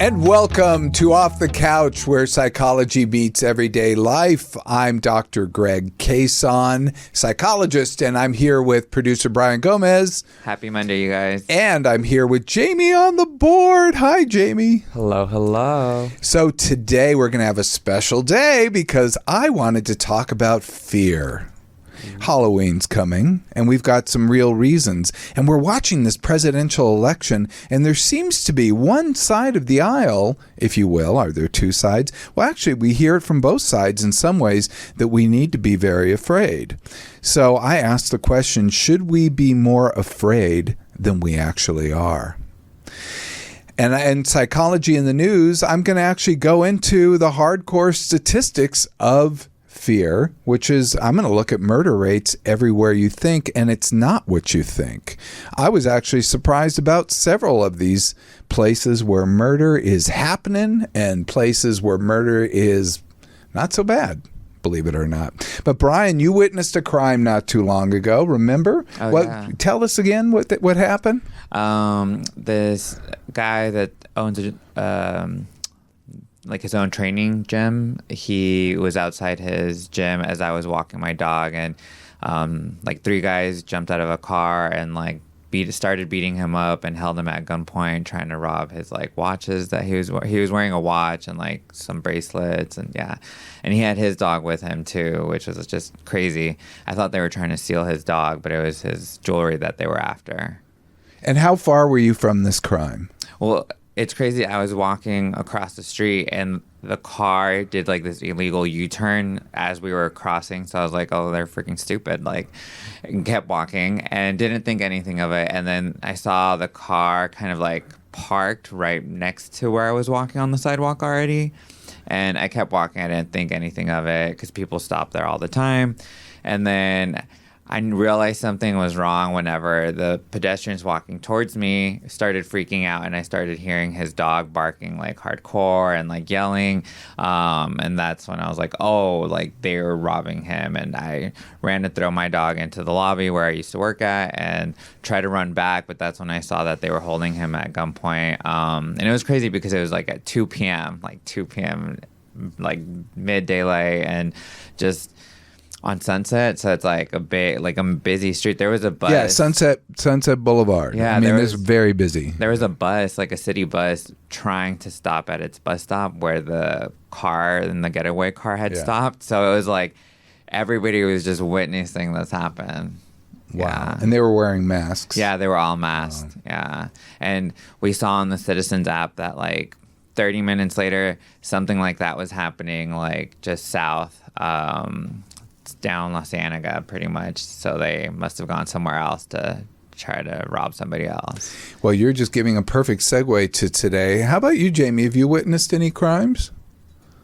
And welcome to Off the Couch, where psychology meets everyday life. I'm Dr. Greg Cason, psychologist, and I'm here with producer Brian Gomez. Happy Monday, you guys. And I'm here with Jamie on the board. Hi, Jamie. Hello, hello. So today we're going to have a special day because I wanted to talk about fear. Halloween's coming, and we've got some real reasons. And we're watching this presidential election, and there seems to be one side of the aisle, if you will. Are there two sides? Well, actually, we hear it from both sides in some ways that we need to be very afraid. So I asked the question, should we be more afraid than we actually are? And in Psychology in the News, I'm going to actually go into the hardcore statistics of fear, which is I'm going to look at murder rates everywhere you think, and it's not what you think. I was actually surprised about several of these places where murder is happening and places where murder is not so bad, believe it or not. But Brian, you witnessed a crime not too long ago, remember? Yeah. Tell us again what happened? This guy that owns like his own training gym, he was outside his gym as I was walking my dog, and like three guys jumped out of a car and started beating him up and held him at gunpoint, trying to rob his watches that he was wearing a watch and some bracelets, and he had his dog with him too, which was just crazy. I thought they were trying to steal his dog, but it was his jewelry that they were after. And how far were you from this crime? Well, it's crazy. I was walking across the street and the car did this illegal U-turn as we were crossing. So I was like, oh, they're freaking stupid. And kept walking and didn't think anything of it. And then I saw the car kind of parked right next to where I was walking on the sidewalk already. And I kept walking. I didn't think anything of it because people stop there all the time. And then I realized something was wrong whenever the pedestrians walking towards me started freaking out, and I started hearing his dog barking hardcore and yelling. And that's when I was like, oh, they were robbing him. And I ran to throw my dog into the lobby where I used to work at and try to run back. But that's when I saw that they were holding him at gunpoint. And it was crazy because it was at 2 p.m., mid daylight, and just on Sunset, so it's a busy street. There was a bus. Yeah, Sunset Boulevard. Yeah, it's very busy. There was a bus, a city bus, trying to stop at its bus stop where the car and the getaway car had stopped. So it was everybody was just witnessing this happen. Wow. Yeah. And they were wearing masks. Yeah, they were all masked. Wow. Yeah. And we saw on the Citations app that 30 minutes later, something like that was happening, just south. Down La Cienega pretty much, so they must have gone somewhere else to try to rob somebody else. Well, you're just giving a perfect segue to today. How about you, Jamie? Have you witnessed any crimes?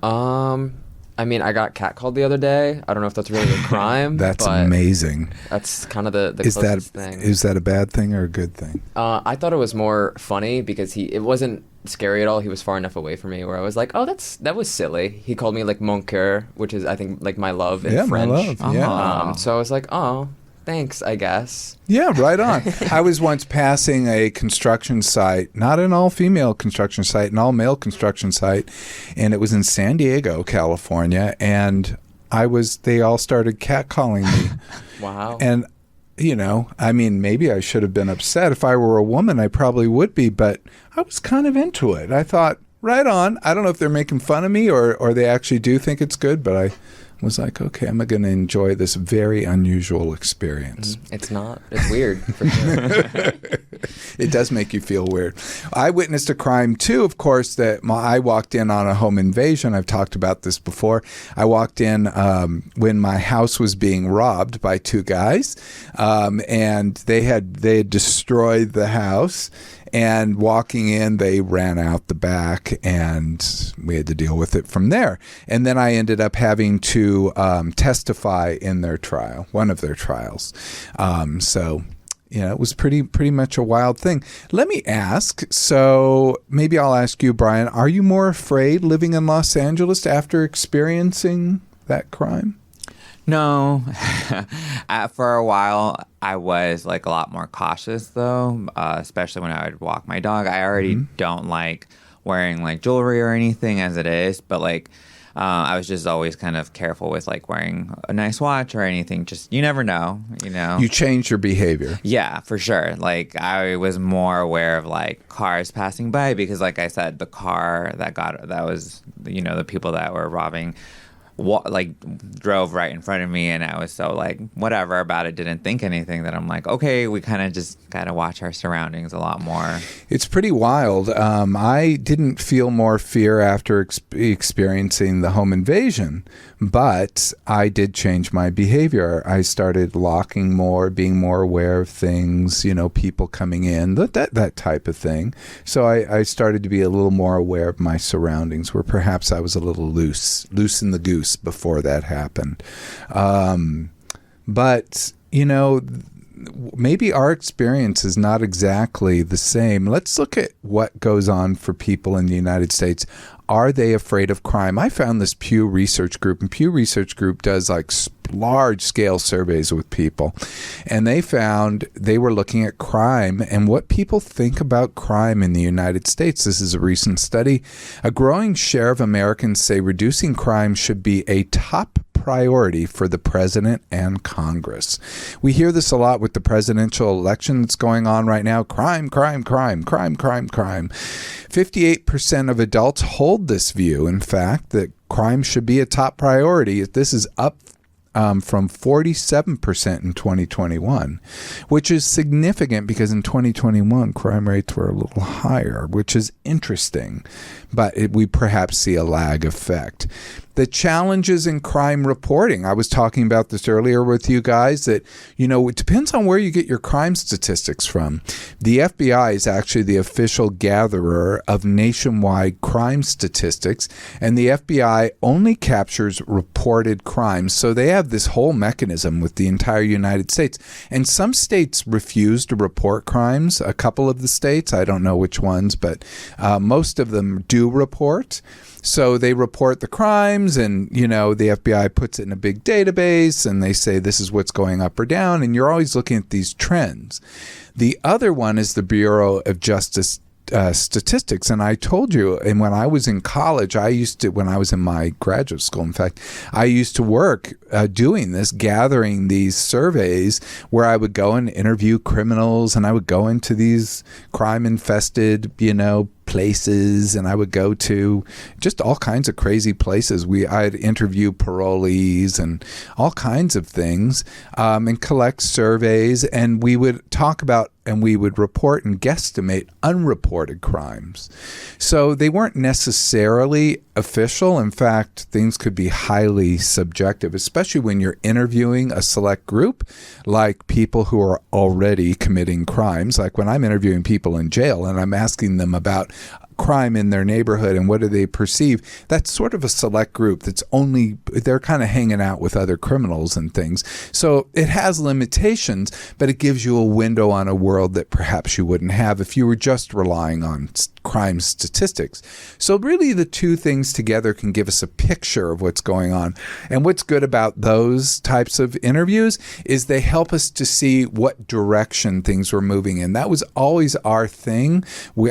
I got catcalled the other day. I don't know if that's really a crime. That's amazing. That's kind of the closest thing. Is that a bad thing or a good thing? I thought it was more funny because it wasn't scary at all. He was far enough away from me where I was like, oh, that was silly. He called me mon cœur, which is I think my love in French. My love. Yeah. So I was like, oh, thanks, I guess. Yeah, right on. I was once passing a construction site, not an all-female construction site, an all-male construction site, and it was in San Diego, California, and they all started catcalling me. Wow. And maybe I should have been upset. If I were a woman, I probably would be, but I was kind of into it. I thought, right on. I don't know if they're making fun of me or they actually do think it's good, but I was like, okay, I'm going to enjoy this very unusual experience. It's not. It's weird, for sure. It does make you feel weird. I witnessed a crime, too, of course, that I walked in on a home invasion. I've talked about this before. I walked in when my house was being robbed by two guys, and they had destroyed the house. And walking in, they ran out the back, and we had to deal with it from there. And then I ended up having to testify in their trial, one of their trials. It was pretty much a wild thing. Let me ask, so maybe I'll ask you, Brian, are you more afraid living in Los Angeles after experiencing that crime? No. For a while, I was a lot more cautious, though, especially when I would walk my dog. I already don't like wearing like jewelry or anything as it is, but like I was just always kind of careful with like wearing a nice watch or anything. Just you never know, you know. You change your behavior. Yeah, for sure. Like I was more aware of like cars passing by because, like I said, the car that was, you know, the people that were robbing, like drove right in front of me, and I was so like whatever about it, didn't think anything, that I'm like, okay, we kind of just gotta watch our surroundings a lot more. It's pretty wild. I didn't feel more fear after experiencing the home invasion, but I did change my behavior. I started locking more, being more aware of things, you know, people coming in, that type of thing. So I started to be a little more aware of my surroundings, where perhaps I was a little loose in the goose before that happened. But, you know, maybe our experience is not exactly the same. Let's look at what goes on for people in the United States. Are they afraid of crime? I found this Pew Research Group, and Pew Research Group does like large-scale surveys with people, and they found they were looking at crime and what people think about crime in the United States. This is a recent study. A growing share of Americans say reducing crime should be a top priority for the president and Congress. We hear this a lot with the presidential election that's going on right now. Crime, crime, crime, crime, crime, crime. 58% of adults hold this view, in fact, that crime should be a top priority. This is up from 47% in 2021, which is significant because in 2021, crime rates were a little higher, which is interesting, but we perhaps see a lag effect. The challenges in crime reporting. I was talking about this earlier with you guys that, you know, it depends on where you get your crime statistics from. The FBI is actually the official gatherer of nationwide crime statistics, and the FBI only captures reported crimes. So they have this whole mechanism with the entire United States. And some states refuse to report crimes. A couple of the states, I don't know which ones, but most of them do report. So they report the crimes, and, you know, the FBI puts it in a big database, and they say this is what's going up or down, and you're always looking at these trends. The other one is the Bureau of Justice statistics. And I told you, and when I was in college, when I was in my graduate school, in fact, I used to work doing this, gathering these surveys where I would go and interview criminals, and I would go into these crime-infested, you know, places, and I would go to just all kinds of crazy places. I'd interview parolees and all kinds of things, and collect surveys, and we would talk about and we would report and guesstimate unreported crimes. So they weren't necessarily official. In fact, things could be highly subjective, especially when you're interviewing a select group, like people who are already committing crimes. Like when I'm interviewing people in jail and I'm asking them about crime in their neighborhood and what do they perceive, that's sort of a select group they're kind of hanging out with other criminals and things. So it has limitations, but it gives you a window on a world that perhaps you wouldn't have if you were just relying on crime statistics. So really the two things together can give us a picture of what's going on. And what's good about those types of interviews is they help us to see what direction things were moving in. That was always our thing.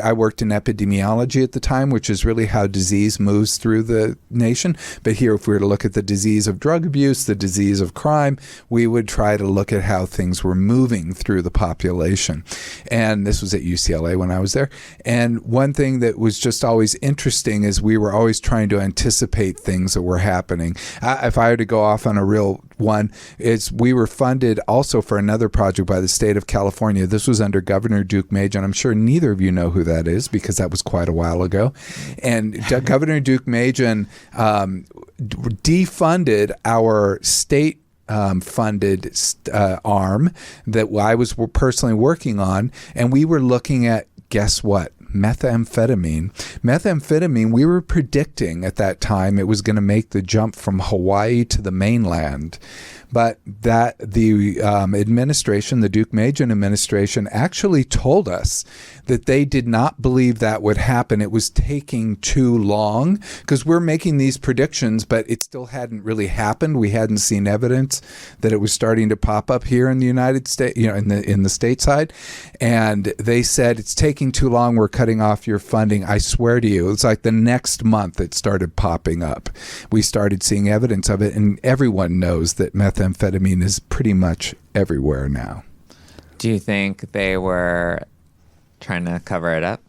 I worked in epidemiology at the time, which is really how disease moves through the nation. But here, if we were to look at the disease of drug abuse, the disease of crime, we would try to look at how things were moving through the population. And this was at UCLA when I was there. And one thing that was just always interesting is we were always trying to anticipate things that were happening. If I were to go off on a real one, is we were funded also for another project by the state of California. This was under Governor Duke Majan. I'm sure neither of you know who that is because that was quite a while ago. And Governor Duke Majan defunded our state funded arm that I was personally working on, and we were looking at, guess what? Methamphetamine. Methamphetamine, we were predicting at that time it was going to make the jump from Hawaii to the mainland. but that the administration, the Duke-Majan administration, actually told us that they did not believe that would happen. It was taking too long because we're making these predictions, but it still hadn't really happened. We hadn't seen evidence that it was starting to pop up here in the United States, in the stateside. And they said, it's taking too long. We're cutting off your funding. I swear to you, it's like the next month it started popping up. We started seeing evidence of it, and everyone knows that methamphetamine is pretty much everywhere now. Do you think they were trying to cover it up?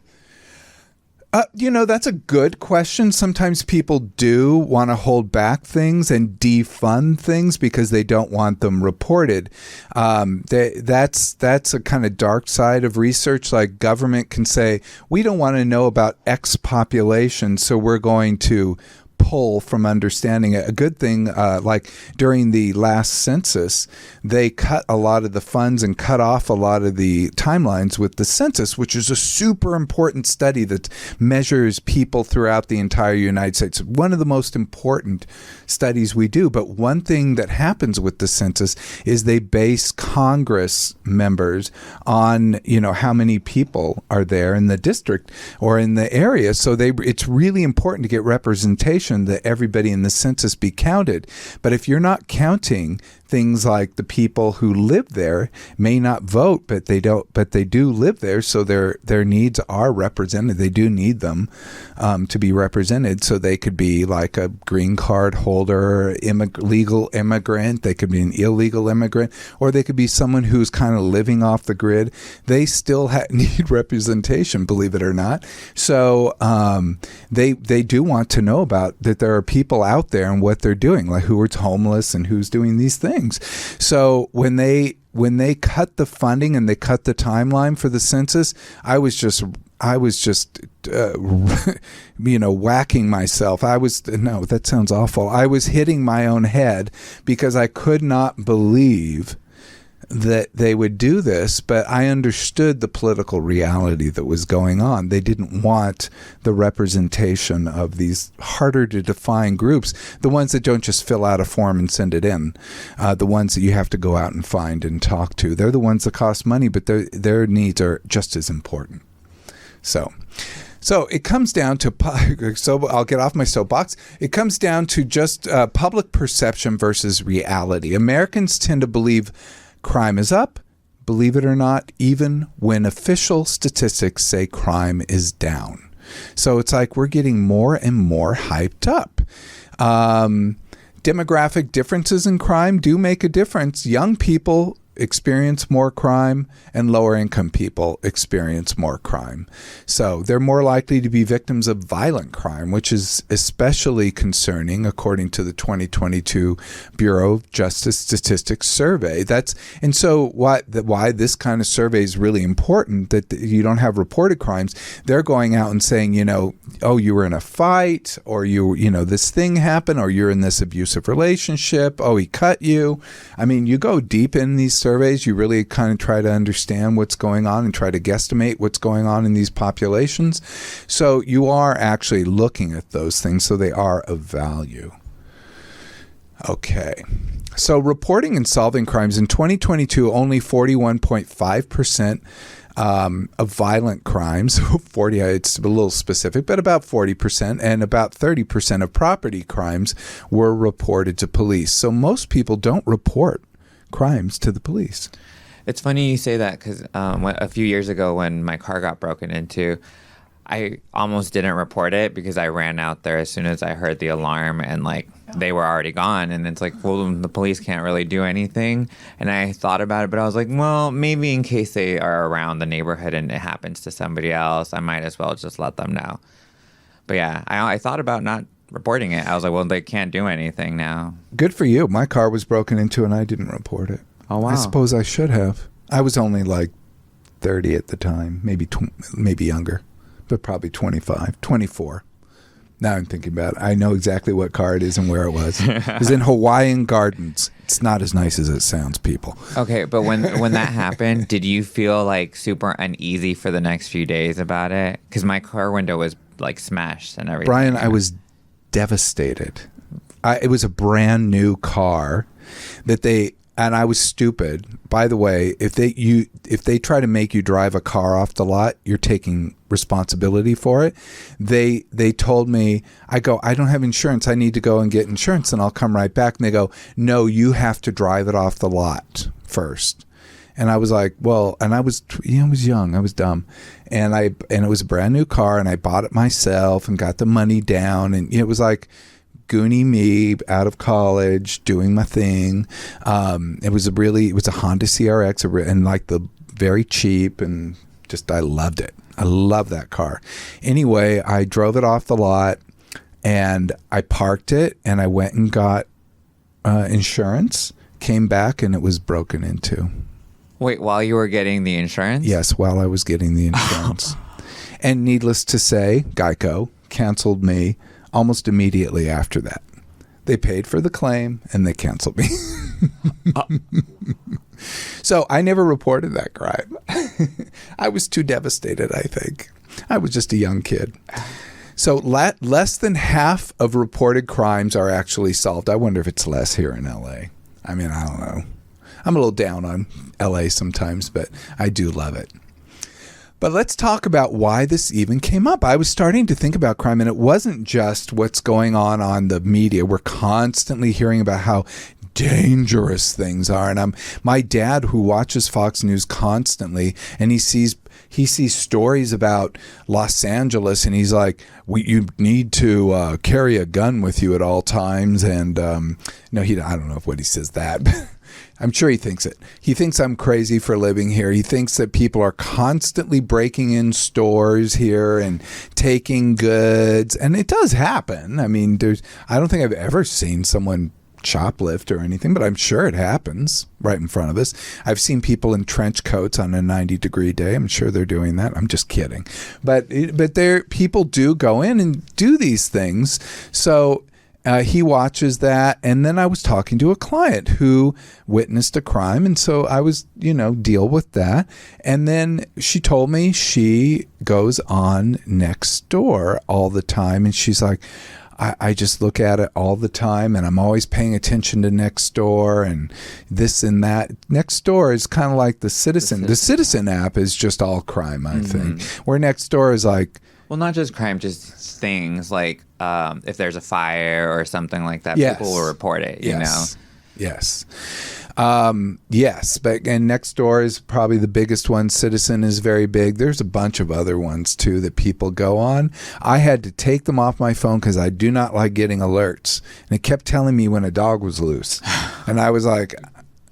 That's a good question. Sometimes people do want to hold back things and defund things because they don't want them reported. That's a kind of dark side of research. Like government can say, we don't want to know about X population, so we're going to pull from understanding it. A good thing, like during the last census, they cut a lot of the funds and cut off a lot of the timelines with the census, which is a super important study that measures people throughout the entire United States. One of the most important studies we do. But one thing that happens with the census is they base Congress members on, how many people are there in the district or in the area. So it's really important to get representation, that everybody in the census be counted. But if you're not counting things like the people who live there may not vote, but they do live there, so their needs are represented. They do need them to be represented, so they could be like a green card holder, legal immigrant. They could be an illegal immigrant, or they could be someone who's kind of living off the grid. They still need representation, believe it or not. So they do want to know about that there are people out there and what they're doing, like who is homeless and who's doing these things. So when they cut the funding and they cut the timeline for the census, I was just whacking myself. No, that sounds awful. I was hitting my own head because I could not believe that they would do this, but I understood the political reality that was going on. They didn't want the representation of these harder to define groups, the ones that don't just fill out a form and send it in, the ones that you have to go out and find and talk to. They're the ones that cost money, but their needs are just as important. So it comes down to, so I'll get off my soapbox. It comes down to just public perception versus reality. Americans tend to believe crime is up, believe it or not, even when official statistics say crime is down. So it's like we're getting more and more hyped up. Demographic differences in crime do make a difference. Young people experience more crime and lower income people experience more crime. So they're more likely to be victims of violent crime, which is especially concerning according to the 2022 Bureau of Justice Statistics survey. So why this kind of survey is really important, that you don't have reported crimes. They're going out and saying, oh, you were in a fight, or this thing happened, or you're in this abusive relationship. Oh, he cut you. I mean, you go deep in these surveys, you really kind of try to understand what's going on and try to guesstimate what's going on in these populations. So you are actually looking at those things, so they are of value. Okay. So reporting and solving crimes in 2022, only 41.5% of violent crimes, 40, it's a little specific, but about 40%, and about 30% of property crimes were reported to police. So most people don't report crimes to the police. It's funny you say that because a few years ago when my car got broken into, I almost didn't report it because I ran out there as soon as I heard the alarm and they were already gone. And it's like, well, the police can't really do anything. And I thought about it, but I was like, well, maybe in case they are around the neighborhood and it happens to somebody else, I might as well just let them know. But yeah, I thought about not reporting it. I was like, well, they can't do anything now. Good for you. My car was broken into and I didn't report it. Oh, wow. I suppose I should have. I was only 30 at the time, maybe younger, but probably 25, 24. Now I'm thinking about it. I know exactly what car it is and where it was. It was in Hawaiian Gardens. It's not as nice as it sounds, people. Okay, but when that happened, did you feel super uneasy for the next few days about it? Because my car window was smashed and everything. Brian, I was devastated. It was a brand new car that and I was stupid. By the way, if they try to make you drive a car off the lot, you're taking responsibility for it. They told me, I don't have insurance. I need to go and get insurance and I'll come right back. And they go, no, you have to drive it off the lot first. And I was like, well, and I was young, I was dumb. And it was a brand new car and I bought it myself and got the money down. And it was like Goonie me out of college doing my thing. It was a Honda CRX and like the very cheap and just, I loved it. I love that car. Anyway, I drove it off the lot and I parked it and I went and got insurance, came back and it was broken into. Wait, while you were getting the insurance? Yes, while I was getting the insurance. And needless to say, Geico canceled me almost immediately after that. They paid for the claim and they canceled me. So I never reported that crime. I was too devastated, I think. I was just a young kid. So less than half of reported crimes are actually solved. I wonder if it's less here in LA. I mean, I don't know. I'm a little down on LA sometimes, but I do love it. But let's talk about why this even came up. I was starting to think about crime, and it wasn't just what's going on the media. We're constantly hearing about how dangerous things are. And my dad, who watches Fox News constantly, and he sees stories about Los Angeles, and he's like, you need to carry a gun with you at all times. And no, I don't know what he says that, but I'm sure he thinks it. He thinks I'm crazy for living here. He thinks that people are constantly breaking in stores here and taking goods. And it does happen. I mean, I don't think I've ever seen someone shoplift or anything, but I'm sure it happens right in front of us. I've seen people in trench coats on a 90-degree day. I'm sure they're doing that. I'm just kidding. But people do go in and do these things. So he watches that, and then I was talking to a client who witnessed a crime, and so I was, deal with that. And then she told me she goes on Nextdoor all the time, and she's like, I just look at it all the time, and I'm always paying attention to Nextdoor and this and that. Nextdoor is kind of like the Citizen. The Citizen app is just all crime, I think, where Nextdoor is like, well, not just crime, just things like if there's a fire or something like that, yes. people will report it, Yes. Yes, but and Nextdoor is probably the biggest one. Citizen is very big. There's a bunch of other ones too that people go on. I had to take them off my phone because I do not like getting alerts, and it kept telling me when a dog was loose, and I was like,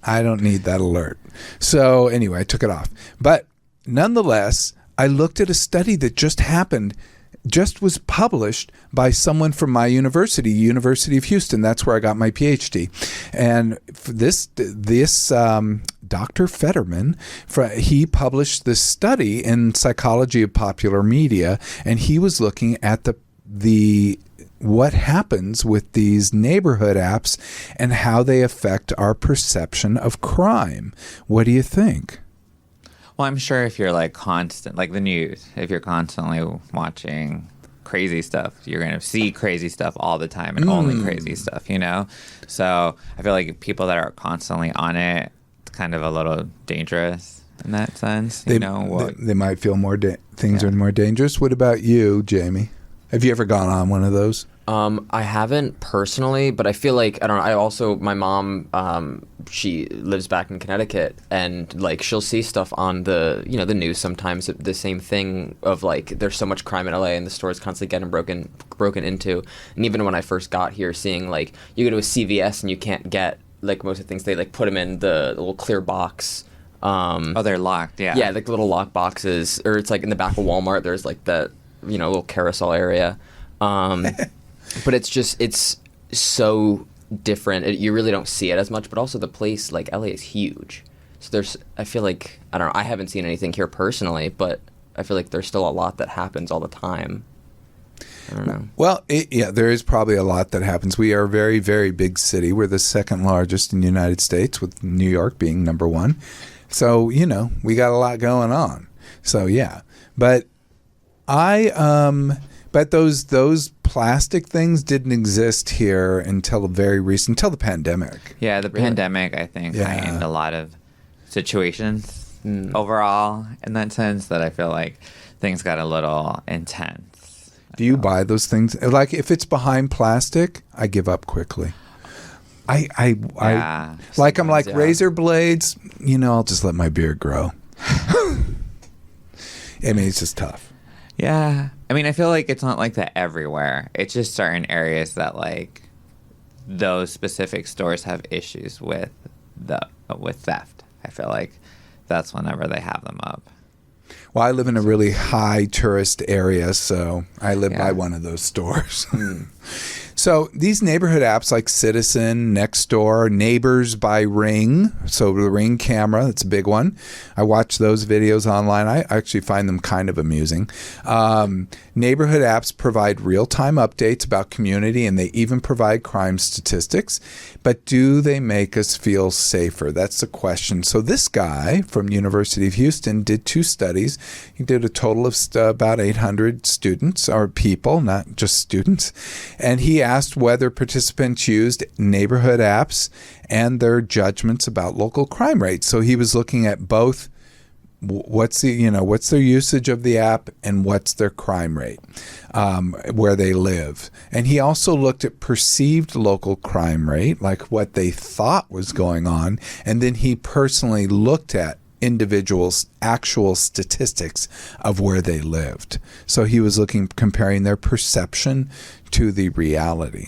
I don't need that alert. So anyway, I took it off. But nonetheless, I looked at a study that just was published by someone from my University of Houston. That's where I got my PhD. And this Dr. Fetterman, he published this study in Psychology of Popular Media, and he was looking at the what happens with these neighborhood apps and how they affect our perception of crime. What do you think? Well, I'm sure if you're like the news, if you're constantly watching crazy stuff, you're going to see crazy stuff all the time and only crazy stuff, So I feel like people that are constantly on it, it's kind of a little dangerous in that sense. They might feel things are more dangerous. What about you, Jamie? Have you ever gone on one of those? I haven't personally, but I feel like, I don't know, my mom, she lives back in Connecticut, and like she'll see stuff on the news sometimes, the same thing of like there's so much crime in LA and the stores constantly getting broken into. And even when I first got here, seeing like you go to a CVS and you can't get like most of the things, they like put them in the little clear box. They're locked, yeah. Yeah, like little lock boxes, or it's like in the back of Walmart, there's like that, little carousel area. But it's so different. You really don't see it as much, but also the place, like LA is huge. So I feel like, I don't know, I haven't seen anything here personally, but I feel like there's still a lot that happens all the time. I don't know. Well, there is probably a lot that happens. We are a very, very big city. We're the second largest in the United States, with New York being number one. So, we got a lot going on. So, yeah. But but those plastic things didn't exist here until until the pandemic. Yeah, the pandemic, I think, heightened a lot of situations overall in that sense that I feel like things got a little intense. Do you buy those things? Like, if it's behind plastic, I give up quickly. I'm like razor blades, I'll just let my beard grow. I mean, it's just tough. Yeah. I mean, I feel like it's not like that everywhere. It's just certain areas that, like, those specific stores have issues with theft. I feel like that's whenever they have them up. Well, I live in a really high tourist area, so I live by one of those stores. So these neighborhood apps like Citizen, Nextdoor, Neighbors by Ring, so the Ring camera, that's a big one. I watch those videos online. I actually find them kind of amusing. Neighborhood apps provide real-time updates about community, and they even provide crime statistics. But do they make us feel safer? That's the question. So this guy from University of Houston did 2 studies. He did a total of about 800 students, or people, not just students. And he asked whether participants used neighborhood apps and their judgments about local crime rates. So he was looking at both what's their usage of the app and what's their crime rate where they live. And he also looked at perceived local crime rate, like what they thought was going on. And then he personally looked at individuals' actual statistics of where they lived. So he was comparing their perception to the reality.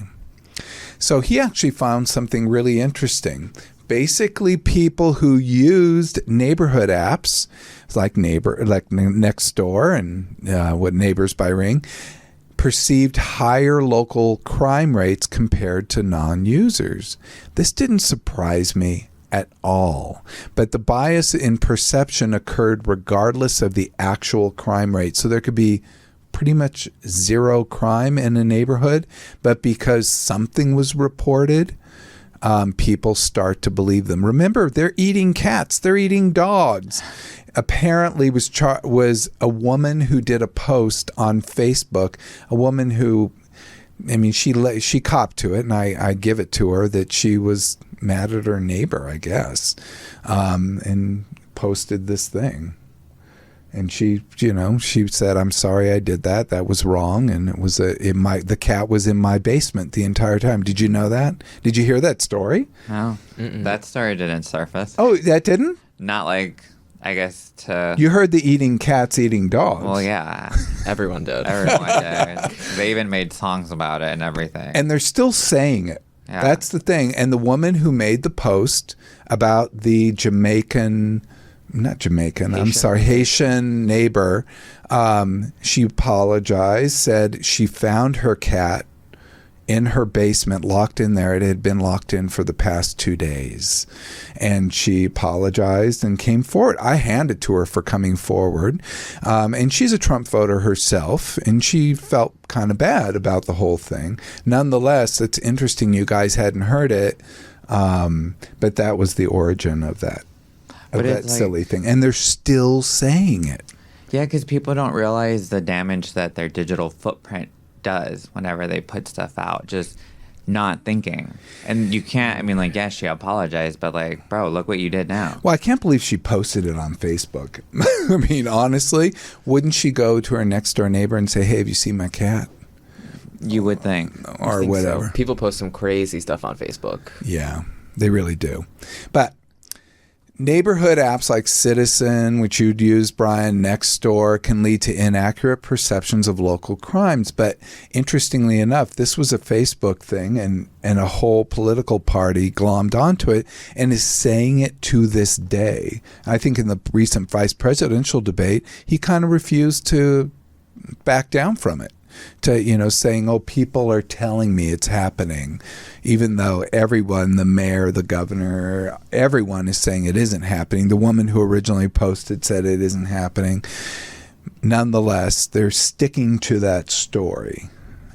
So he actually found something really interesting. Basically, people who used neighborhood apps like Nextdoor and Neighbors by Ring perceived higher local crime rates compared to non-users. This didn't surprise me at all, but the bias in perception occurred regardless of the actual crime rate. So there could be pretty much zero crime in a neighborhood, but because something was reported, people start to believe them. Remember, they're eating cats, they're eating dogs. Apparently was a woman who did a post on Facebook, a woman who, I mean, she copped to it, and I give it to her that she was mad at her neighbor, I guess, and posted this thing. And she said, "I'm sorry I did that. That was wrong." And the cat was in my basement the entire time. Did you know that? Did you hear that story? No, that story didn't surface. Oh, that didn't? Not like, I guess to. You heard the eating cats, eating dogs. Well, yeah, Everyone did. everyone did. They even made songs about it and everything. And they're still saying it. Yeah. That's the thing. And the woman who made the post about the Haitian neighbor, she apologized, said she found her cat in her basement, locked in there. It had been locked in for the past 2 days. And she apologized and came forward. I handed to her for coming forward. And she's a Trump voter herself, and she felt kind of bad about the whole thing. Nonetheless, it's interesting you guys hadn't heard it, but that was the origin of that. Of that silly thing. And they're still saying it. Yeah, because people don't realize the damage that their digital footprint does whenever they put stuff out, just not thinking. And you can't, I mean, like, yeah, she apologized, but like, bro, look what you did now. Well, I can't believe she posted it on Facebook. I mean, honestly, wouldn't she go to her next door neighbor and say, "Hey, have you seen my cat?" You would think. Or whatever. So. People post some crazy stuff on Facebook. Yeah, they really do. But neighborhood apps like Citizen, which you'd use, Brian, Nextdoor, can lead to inaccurate perceptions of local crimes. But interestingly enough, this was a Facebook thing, and a whole political party glommed onto it and is saying it to this day. I think in the recent vice presidential debate, he kind of refused to back down from it. To, saying, "Oh, people are telling me it's happening," even though everyone, the mayor, the governor, everyone is saying it isn't happening. The woman who originally posted said it isn't happening. Nonetheless, they're sticking to that story.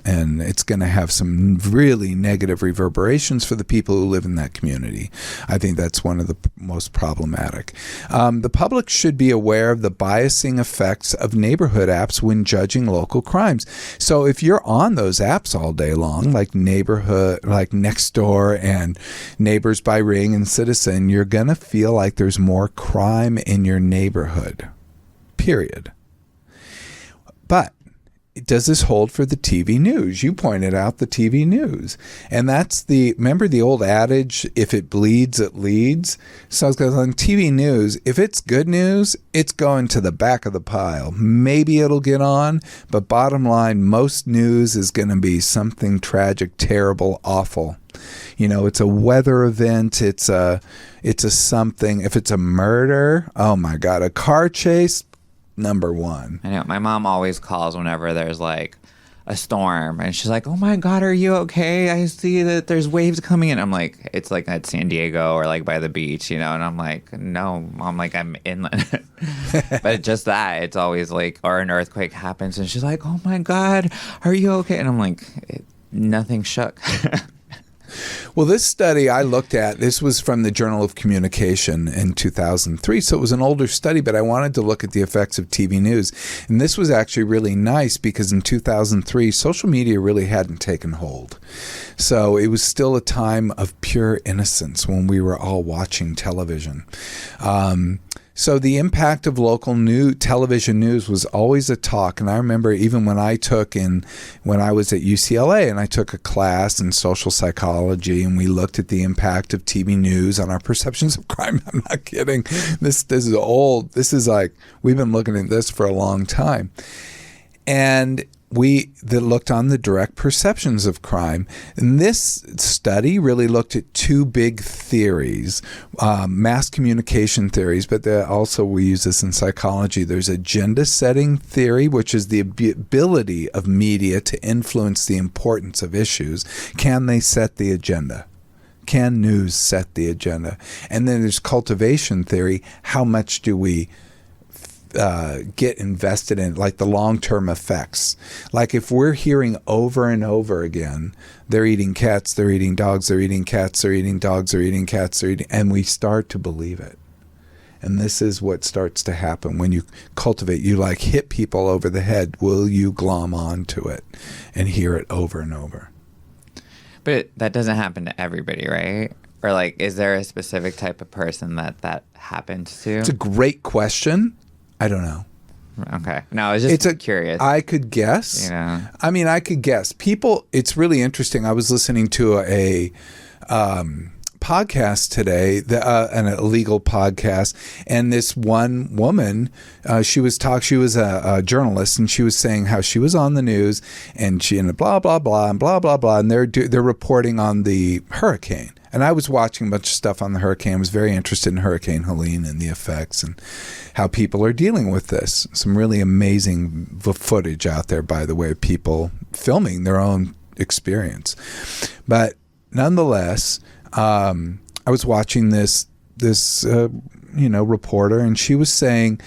and it's going to have some really negative reverberations for the people who live in that community. I think that's one of the most problematic. The public should be aware of the biasing effects of neighborhood apps when judging local crimes. So if you're on those apps all day long, like Nextdoor and Neighbors by Ring and Citizen, you're going to feel like there's more crime in your neighborhood. Period. But does this hold for the TV news? You pointed out the TV news. And that's remember the old adage, if it bleeds, it leads? So on TV news, if it's good news, it's going to the back of the pile. Maybe it'll get on, but bottom line, most news is going to be something tragic, terrible, awful. It's a weather event. It's a something. If it's a murder, oh my God, a car chase, number one. I know. My mom always calls whenever there's like a storm, and she's like, "Oh my God, are you okay? I see that there's waves coming in." I'm like, "It's like at San Diego or like by the beach, And I'm like, "No, Mom, like I'm inland." But just that, it's always like, or an earthquake happens, and she's like, "Oh my God, are you okay?" And I'm like, "Nothing shook." Well, this study I looked at, this was from the Journal of Communication in 2003, so it was an older study, but I wanted to look at the effects of TV news. And this was actually really nice because in 2003, social media really hadn't taken hold. So it was still a time of pure innocence when we were all watching television. So the impact of local television news was always a talk. And I remember even when I was at UCLA and I took a class in social psychology and we looked at the impact of TV news on our perceptions of crime. I'm not kidding. This is old. This is like, we've been looking at this for a long time. And that looked on the direct perceptions of crime. And this study really looked at two big theories, mass communication theories, but also we use this in psychology. There's agenda setting theory, which is the ability of media to influence the importance of issues. Can they set the agenda? Can news set the agenda? And then there's cultivation theory. How much do we get invested in, like the long-term effects? Like if we're hearing over and over again, they're eating cats, they're eating dogs, they're eating cats, they're eating dogs, they're eating cats, they're eating, and we start to believe it. And this is what starts to happen when you cultivate. You like hit people over the head. Will you glom onto it and hear it over and over? But that doesn't happen to everybody, right? Or like, is there a specific type of person that happens to? It's a great question. I don't know. Okay. No, I was just curious. I could guess. I mean, I could guess. People, it's really interesting. I was listening to a podcast today, an illegal podcast, and this one woman, she was a journalist, and she was saying how she was on the news, and she and blah blah blah and blah blah blah, and they're reporting on the hurricane. And I was watching a bunch of stuff on the hurricane. I was very interested in Hurricane Helene and the effects and how people are dealing with this. Some really amazing footage out there, by the way, of people filming their own experience. But nonetheless, I was watching this reporter, and she was saying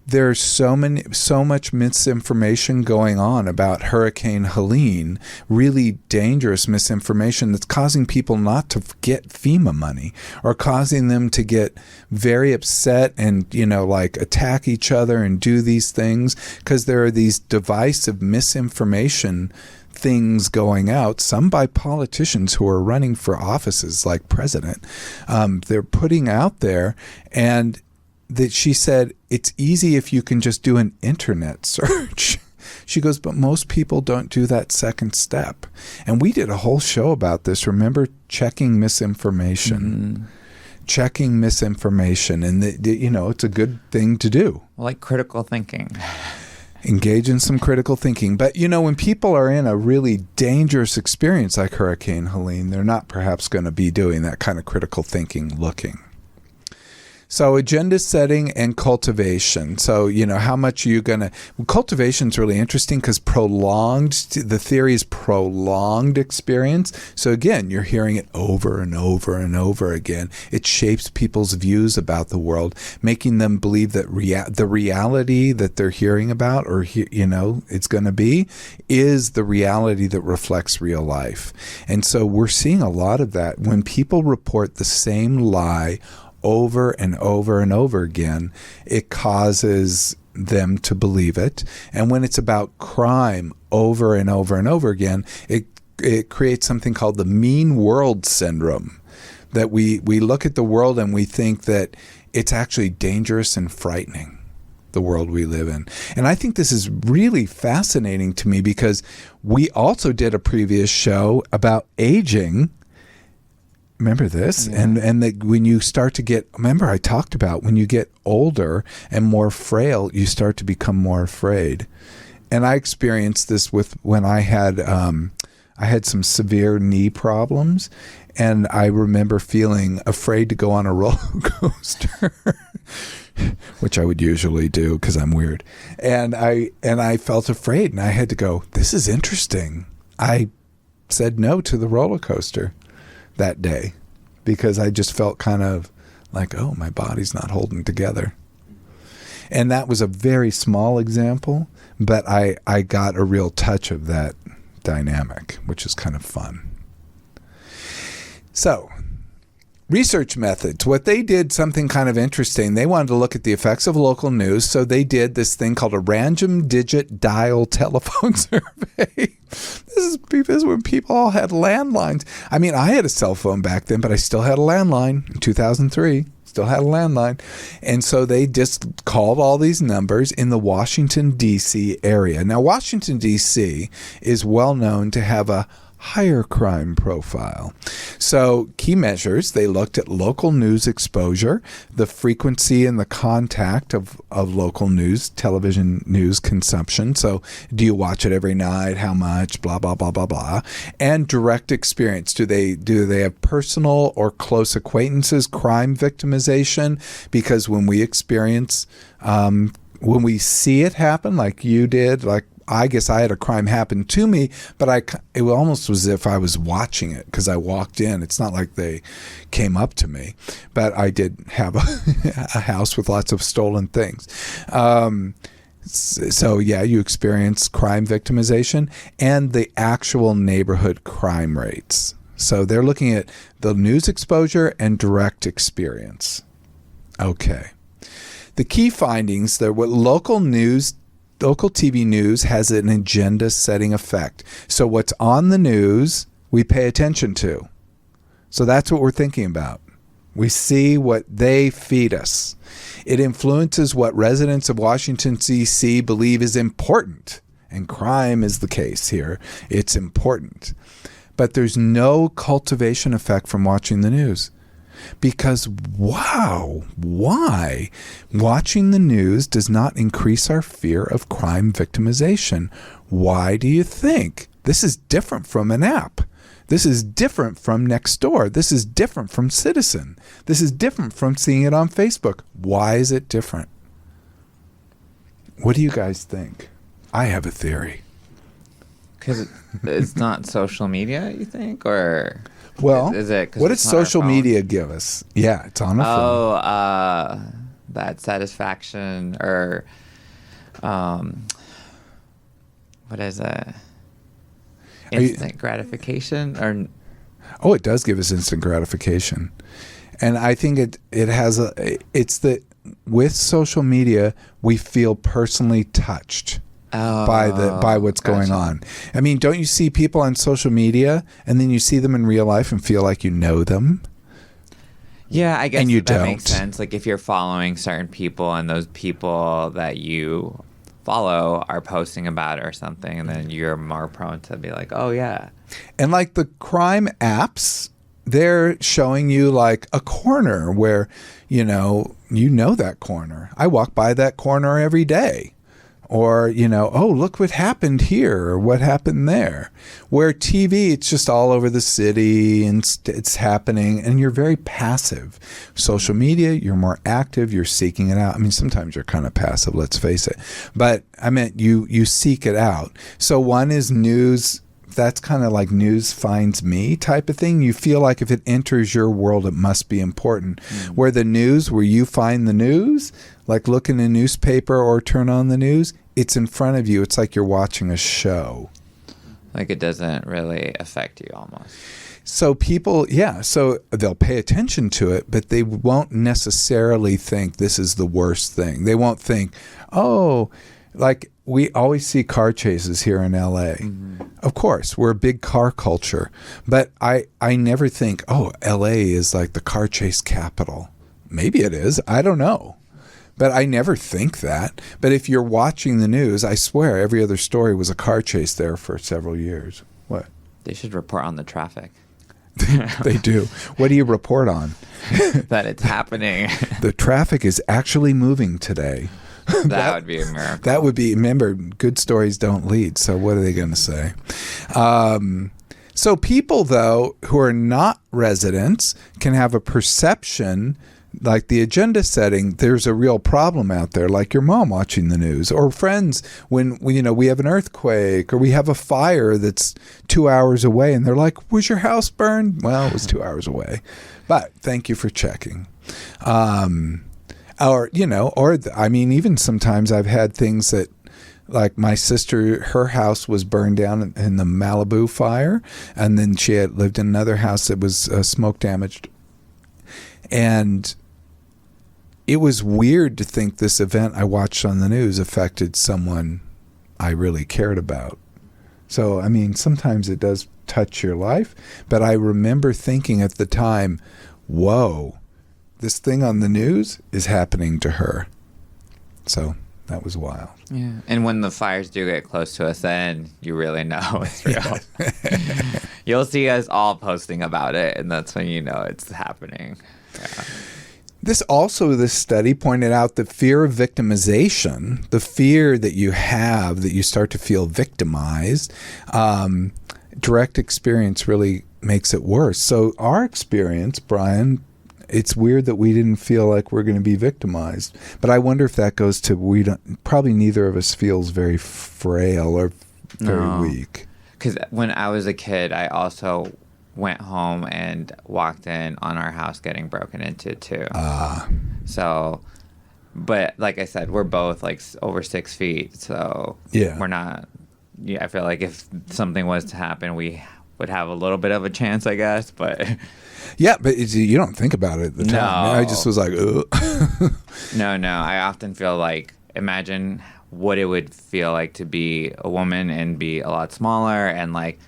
there's so much misinformation going on about Hurricane Helene, really dangerous misinformation that's causing people not to get FEMA money, or causing them to get very upset and, attack each other and do these things, because there are these divisive misinformation things going out, some by politicians who are running for offices like president. They're putting out there, and that she said it's easy if you can just do an internet search. She goes, but most people don't do that second step. And we did a whole show about this. Remember, checking misinformation. Mm-hmm. Checking misinformation. And, it's a good thing to do. Like critical thinking. Engage in some critical thinking. But, when people are in a really dangerous experience like Hurricane Helene, they're not perhaps going to be doing that kind of critical thinking looking. So agenda setting and cultivation. So, how much are you going to... Cultivation is really interesting because the theory is prolonged experience. So again, you're hearing it over and over and over again. It shapes people's views about the world, making them believe that the reality that they're hearing about or, it's going to be is the reality that reflects real life. And so we're seeing a lot of that. When people report the same lie over and over and over again, it causes them to believe it. And when it's about crime over and over and over again, it creates something called the mean world syndrome, that we look at the world and we think that it's actually dangerous and frightening, the world we live in. And I think this is really fascinating to me because we also did a previous show about aging. Remember this? Yeah. And that when you start to get, remember I talked about when you get older and more frail, you start to become more afraid. And I experienced this when I had some severe knee problems, and I remember feeling afraid to go on a roller coaster, which I would usually do because I'm weird. And I felt afraid, and I had to go, this is interesting. I said no to the roller coaster that day because I just felt kind of like, oh, my body's not holding together. And that was a very small example, but I got a real touch of that dynamic, which is kind of fun. So, research methods. What they did, something kind of interesting. They wanted to look at the effects of local news, so they did this thing called a random digit dial telephone survey. This is when people all had landlines. I mean, I had a cell phone back then, but I still had a landline in 2003. Still had a landline. And so they just called all these numbers in the Washington, D.C. area. Now, Washington, D.C. is well known to have a higher crime profile. So key measures, they looked at local news exposure, the frequency and the contact of local news, television news consumption. So do you watch it every night? How much? Blah, blah, blah, blah, blah. And direct experience. Do they have personal or close acquaintances? Crime victimization? Because when we experience, when we see it happen like you did, like I guess I had a crime happen to me, but it almost was as if I was watching it because I walked in. It's not like they came up to me, but I did have a house with lots of stolen things. So yeah, you experience crime victimization and the actual neighborhood crime rates. So they're looking at the news exposure and direct experience. Okay. The key findings, what local TV news has an agenda-setting effect. So what's on the news, we pay attention to. So that's what we're thinking about. We see what they feed us. It influences what residents of Washington, D.C. believe is important. And crime is the case here. It's important. But there's no cultivation effect from watching the news. Because, wow, why? Watching the news does not increase our fear of crime victimization. Why do you think? This is different from an app. This is different from Nextdoor. This is different from Citizen. This is different from seeing it on Facebook. Why is it different? What do you guys think? I have a theory. Because it's not social media, you think? Or... Well, is it, 'cause what does social media give us? Yeah, it's on our phone. That satisfaction or, what is it? Instant gratification or? Oh, it does give us instant gratification, and I think it has it's that with social media we feel personally touched. By what's going on. I mean, don't you see people on social media and then you see them in real life and feel like you know them? Yeah, I guess and you that don't. Makes sense. Like if you're following certain people and those people that you follow are posting about it or something, and then you're more prone to be like, oh yeah. And like the crime apps, they're showing you like a corner where, you know that corner. I walk by that corner every day. Or, oh, look what happened here or what happened there. Where TV, it's just all over the city and it's happening and you're very passive. Social media, you're more active, you're seeking it out. I mean, sometimes you're kind of passive, let's face it. But I meant you seek it out. So one is news. That's kind of like news finds me type of thing. You feel like if it enters your world, it must be important. Where the news, where you find the news, like look in a newspaper or turn on the news, it's in front of you. It's like you're watching a show. Like it doesn't really affect you almost. So people, so they'll pay attention to it, but they won't necessarily think this is the worst thing. They won't think, oh, like we always see car chases here in LA. Of course, we're a big car culture, but I never think, oh, LA is like the car chase capital. Maybe it is. I don't know. But I never think that. But if you're watching the news, I swear every other story was a car chase there for several years. What? They should report on the traffic. They do. What do you report on? That it's happening. The traffic is actually moving today. That would be a miracle. That would be, remember, good stories don't lead. So what are they going to say? So people, though, who are not residents can have a perception, like the agenda setting, there's a real problem out there, like your mom watching the news, or friends when we have an earthquake or we have a fire that's 2 hours away and they're like, was your house burned? Well, it was 2 hours away. But thank you for checking. Even sometimes I've had things that, like my sister, her house was burned down in the Malibu fire, and then she had lived in another house that was smoke damaged. And it was weird to think this event I watched on the news affected someone I really cared about. So, I mean, sometimes it does touch your life, but I remember thinking at the time, whoa, this thing on the news is happening to her. So that was wild. Yeah. And when the fires do get close to us, then you really know it's real. You'll see us all posting about it, and that's when you know it's happening. Yeah. This study pointed out that fear of victimization, the fear that you have, that you start to feel victimized, direct experience really makes it worse. So our experience, Brian, it's weird that we didn't feel like we're going to be victimized. But I wonder if that goes to probably neither of us feels very frail or very weak. Because when I was a kid, I also went home and walked in on our house getting broken into too. So, but like I said, we're both like over 6 feet. So we're not, I feel like if something was to happen, we would have a little bit of a chance, I guess, but... Yeah, but you don't think about it at the time. No. I just was like, ugh. No. I often feel like, imagine what it would feel like to be a woman and be a lot smaller and like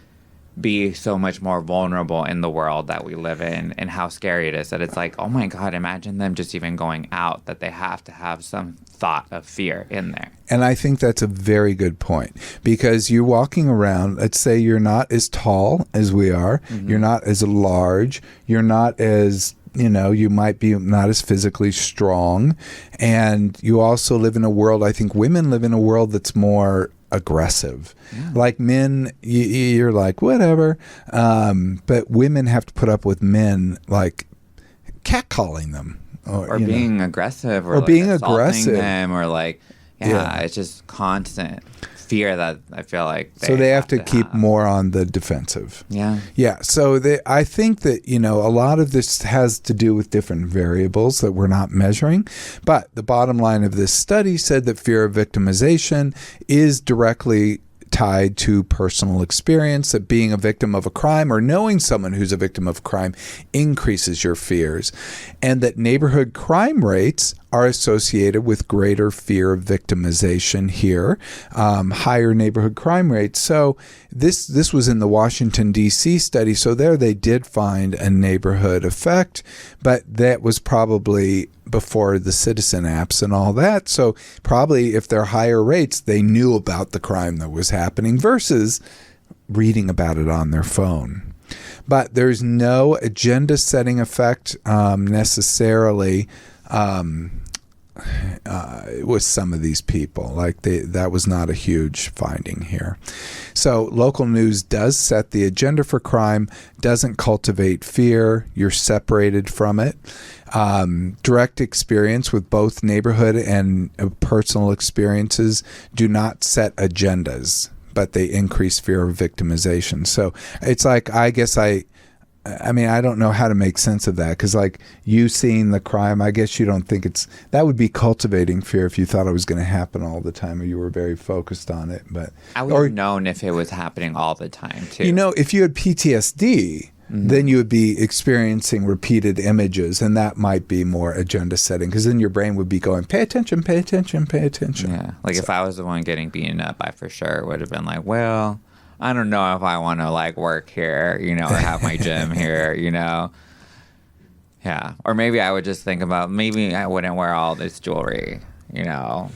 be so much more vulnerable in the world that we live in, and how scary it is that it's like, oh my God, imagine them just even going out, that they have to have some thought of fear in there. And I think that's a very good point, because you're walking around, let's say you're not as tall as we are, you're not as large, you're not as, you might be not as physically strong, and you also live in a world, I think women live in a world that's more aggressive. Like men, you're like, whatever, but women have to put up with men like catcalling them. Or being aggressive, or like being assaulting aggressive them, or like, it's just constant fear that I feel like they have to keep more on the defensive. Yeah. So I think that a lot of this has to do with different variables that we're not measuring, but the bottom line of this study said that fear of victimization is directly tied to personal experience, that being a victim of a crime or knowing someone who's a victim of crime increases your fears, and that neighborhood crime rates are associated with greater fear of victimization here, higher neighborhood crime rates. So this was in the Washington, D.C. study. So there they did find a neighborhood effect, but that was probably before the citizen apps and all that. So probably if they're higher rates, they knew about the crime that was happening versus reading about it on their phone. But there's no agenda setting effect necessarily with some of these people. Like that was not a huge finding here. So local news does set the agenda for crime, doesn't cultivate fear. You're separated from it. Direct experience with both neighborhood and personal experiences do not set agendas, but they increase fear of victimization. So it's like, I guess I mean, I don't know how to make sense of that, because like you seeing the crime, I guess you don't think that would be cultivating fear if you thought it was going to happen all the time or you were very focused on it. But I would have known if it was happening all the time too. You know, if you had PTSD, then you would be experiencing repeated images, and that might be more agenda setting, because then your brain would be going, pay attention, pay attention, pay attention. Yeah, like if I was the one getting beaten up, I for sure would have been like, well, I don't know if I want to like work here, you know, or have my gym here, you know. Yeah, or maybe I would just think about, maybe I wouldn't wear all this jewelry, you know.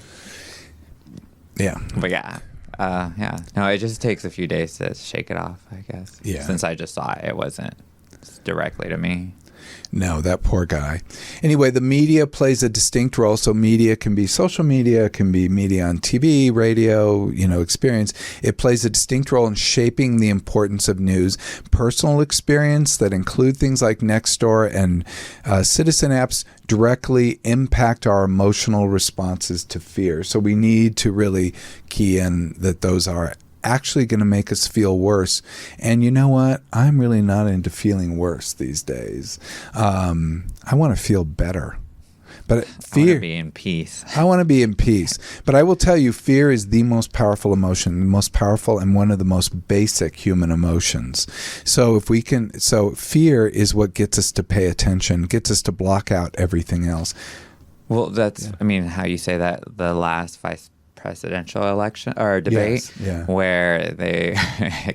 Yeah. But yeah. Yeah. No, it just takes a few days to shake it off, I guess. Yeah. Since I just saw it, it wasn't directly to me. No, that poor guy. Anyway, the media plays a distinct role. So media can be social media, can be media on TV, radio, you know, experience. It plays a distinct role in shaping the importance of news. Personal experience that include things like Nextdoor and citizen apps directly impact our emotional responses to fear. So we need to really key in that those are actually going to make us feel worse. And you know what? I'm really not into feeling worse these days. I want to feel better. But fear, I want to be in peace. I want to be in peace. But I will tell you, fear is the most powerful emotion, the most powerful and one of the most basic human emotions. So fear is what gets us to pay attention, gets us to block out everything else. Well, that's, I mean, how you say that, the last vice presidential election or debate, where they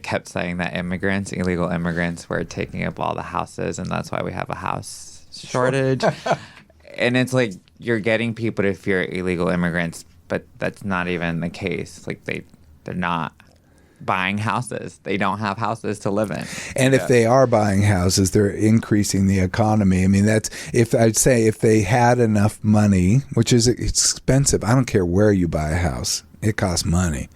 kept saying that illegal immigrants were taking up all the houses, and that's why we have a house shortage. And it's like, you're getting people to fear illegal immigrants, but that's not even the case. Like they're not buying houses. They don't have houses to live in. And if they are buying houses, they're increasing the economy. I mean, that's, if they had enough money, which is expensive. I don't care where you buy a house. It costs money.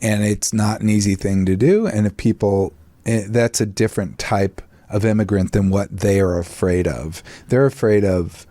And it's not an easy thing to do. And if people, that's a different type of immigrant than what they are afraid of. They're afraid of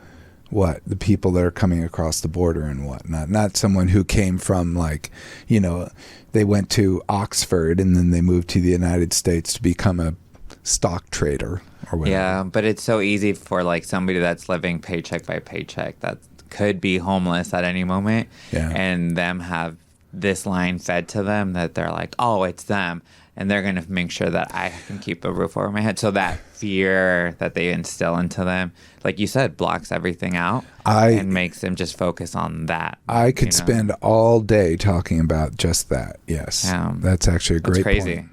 what? The people that are coming across the border and whatnot. Not someone who came from, like, you know, they went to Oxford and then they moved to the United States to become a stock trader or whatever. Yeah, but it's so easy for like somebody that's living paycheck by paycheck that could be homeless at any moment, and them have this line fed to them that they're like, oh, it's them. And they're going to make sure that I can keep a roof over my head. So that fear that they instill into them, like you said, blocks everything out and makes them just focus on that. I could spend all day talking about just that. Yes. That's actually a great point.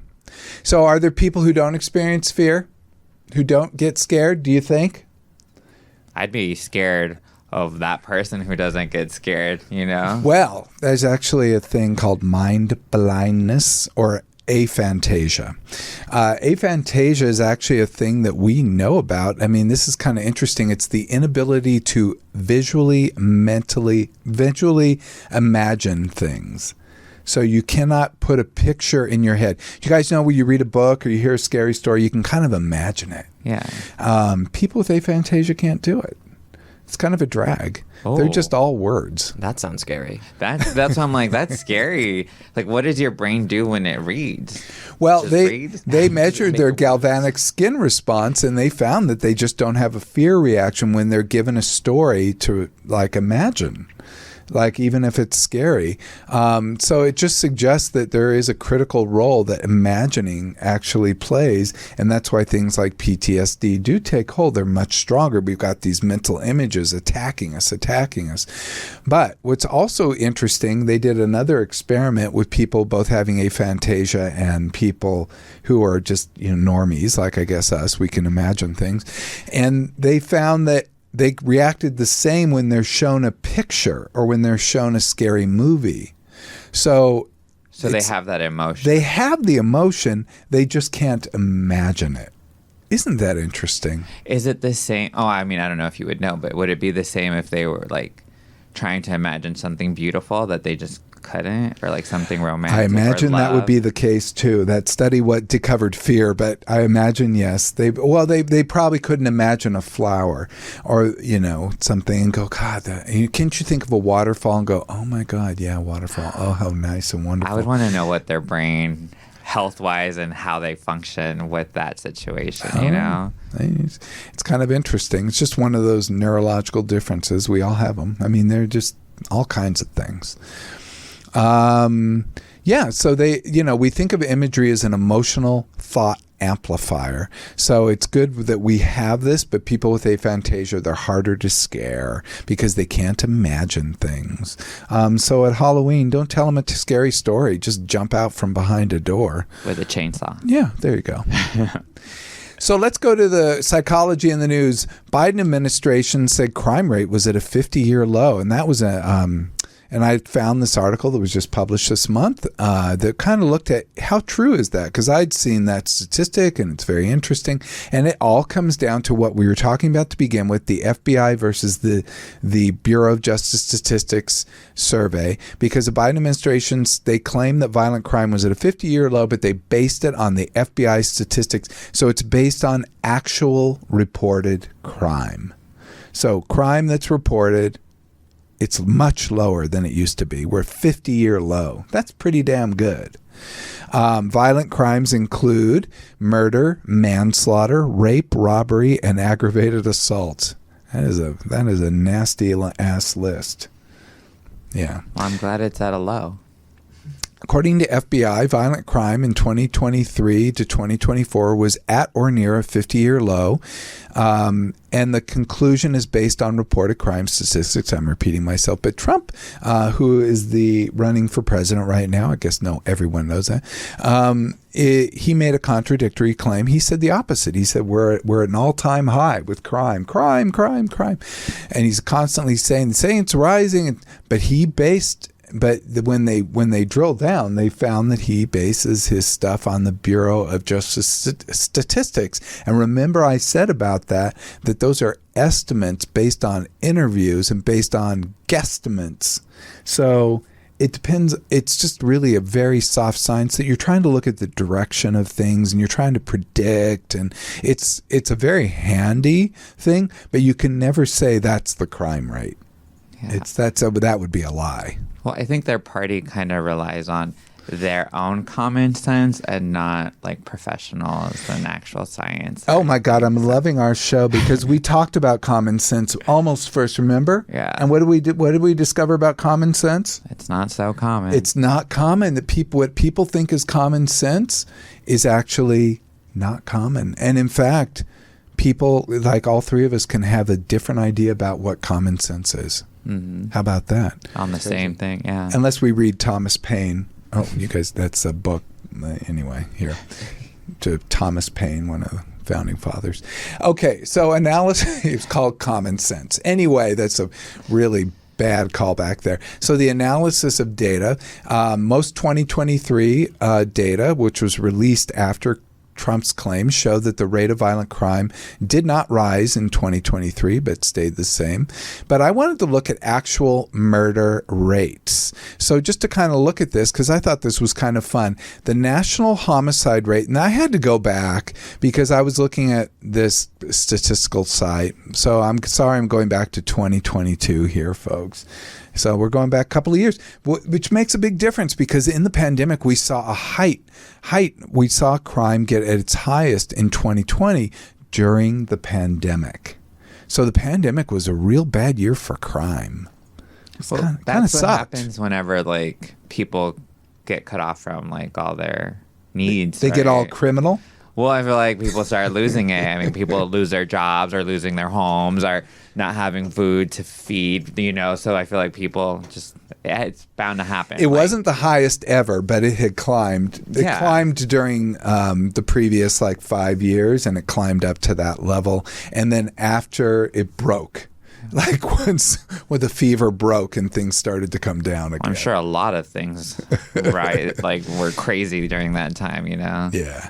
So are there people who don't experience fear, who don't get scared, do you think? I'd be scared of that person who doesn't get scared, you know? Well, there's actually a thing called mind blindness, or aphantasia. Aphantasia is actually a thing that we know about. I mean, this is kind of interesting. It's the inability to visually imagine things. So you cannot put a picture in your head. You guys know when you read a book or you hear a scary story, you can kind of imagine it. Yeah. People with aphantasia can't do it. It's kind of a drag. Oh. They're just all words. That sounds scary. That's what I'm like, that's scary. Like, what does your brain do when it reads? Well, they measured their galvanic skin response, and they found that they just don't have a fear reaction when they're given a story to, like, imagine. Like, even if it's scary. So it just suggests that there is a critical role that imagining actually plays, and that's why things like PTSD do take hold. They're much stronger. We've got these mental images attacking us. But what's also interesting, they did another experiment with people both having aphantasia and people who are just, you know, normies, like I guess us. We can imagine things. And they found that they reacted the same when they're shown a picture or when they're shown a scary movie. So they have that emotion. They have the emotion. They just can't imagine it. Isn't that interesting? Is it the same? Oh, I mean, I don't know if you would know, but would it be the same if they were like trying to imagine something beautiful that they just couldn't, or like something romantic. I imagine or that would love. be the case too. That study covered fear, but I imagine yes, they probably couldn't imagine a flower or something and go, God, can't you think of a waterfall and go, oh my God, yeah, waterfall. Oh, how nice and wonderful. I would want to know what their brain health wise and how they function with that situation. It's kind of interesting. It's just one of those neurological differences. We all have them. I mean, they're just all kinds of things. So we think of imagery as an emotional thought amplifier. So it's good that we have this, but people with aphantasia, they're harder to scare because they can't imagine things. So at Halloween, don't tell them a scary story. Just jump out from behind a door. With a chainsaw. Yeah, there you go. So let's go to the psychology in the news. Biden administration said crime rate was at a 50-year low, and that was and I found this article that was just published this month that kind of looked at how true is that, because I'd seen that statistic and it's very interesting. And it all comes down to what we were talking about to begin with, the FBI versus the Bureau of Justice Statistics survey, because the Biden administration, they claim that violent crime was at a 50-year low, but they based it on the FBI statistics. So it's based on actual reported crime. So crime that's reported, it's much lower than it used to be. We're 50-year low. That's pretty damn good. Violent crimes include murder, manslaughter, rape, robbery, and aggravated assault. That is a nasty ass list. Yeah. Well, I'm glad it's at a low. According to FBI, violent crime in 2023 to 2024 was at or near a 50-year low. And the conclusion is based on reported crime statistics. I'm repeating myself. But Trump, who is the running for president right now, I guess everyone knows that, he made a contradictory claim. He said the opposite. He said we're at an all-time high with crime. And he's constantly saying it's rising. But when they drilled down, they found that he bases his stuff on the Bureau of Justice Statistics. And remember I said about that those are estimates based on interviews and based on guesstimates. So it depends. It's just really a very soft science that you're trying to look at the direction of things and you're trying to predict. And it's a very handy thing, but you can never say that's the crime rate. Yeah. That would be a lie. Well, I think their party kind of relies on their own common sense and not like professionals and actual science. Oh my God, I'm loving our show because we talked about common sense almost first, remember? Yeah. And what did we discover about common sense? It's not so common. It's not common. What people think is common sense is actually not common. And in fact, people, like all three of us, can have a different idea about what common sense is. Mm-hmm. How about that? On the same thing, yeah. Unless we read Thomas Paine. Oh, you guys, that's a book. Anyway, here. To Thomas Paine, one of the founding fathers. Okay, so analysis, it's called Common Sense. Anyway, that's a really bad callback there. So the analysis of data, most 2023 data, which was released after Trump's claims, show that the rate of violent crime did not rise in 2023, but stayed the same. But I wanted to look at actual murder rates. So just to kind of look at this, because I thought this was kind of fun, the national homicide rate, and I had to go back because I was looking at this statistical site. So I'm sorry I'm going back to 2022 here, folks. So we're going back a couple of years, which makes a big difference because in the pandemic, we saw a we saw crime get at its highest in 2020 during the pandemic. So the pandemic was a real bad year for crime. Well, that's what happens whenever like people get cut off from like all their needs. They get all criminal. Well, I feel like people start losing it. I mean, people lose their jobs or losing their homes or not having food to feed, so I feel like people just, it's bound to happen. It wasn't the highest ever, but it had climbed. It climbed during the previous 5 years, and it climbed up to that level. And then after it broke. Once when the fever broke and things started to come down again. I'm sure a lot of things, right, were crazy during that time, Yeah.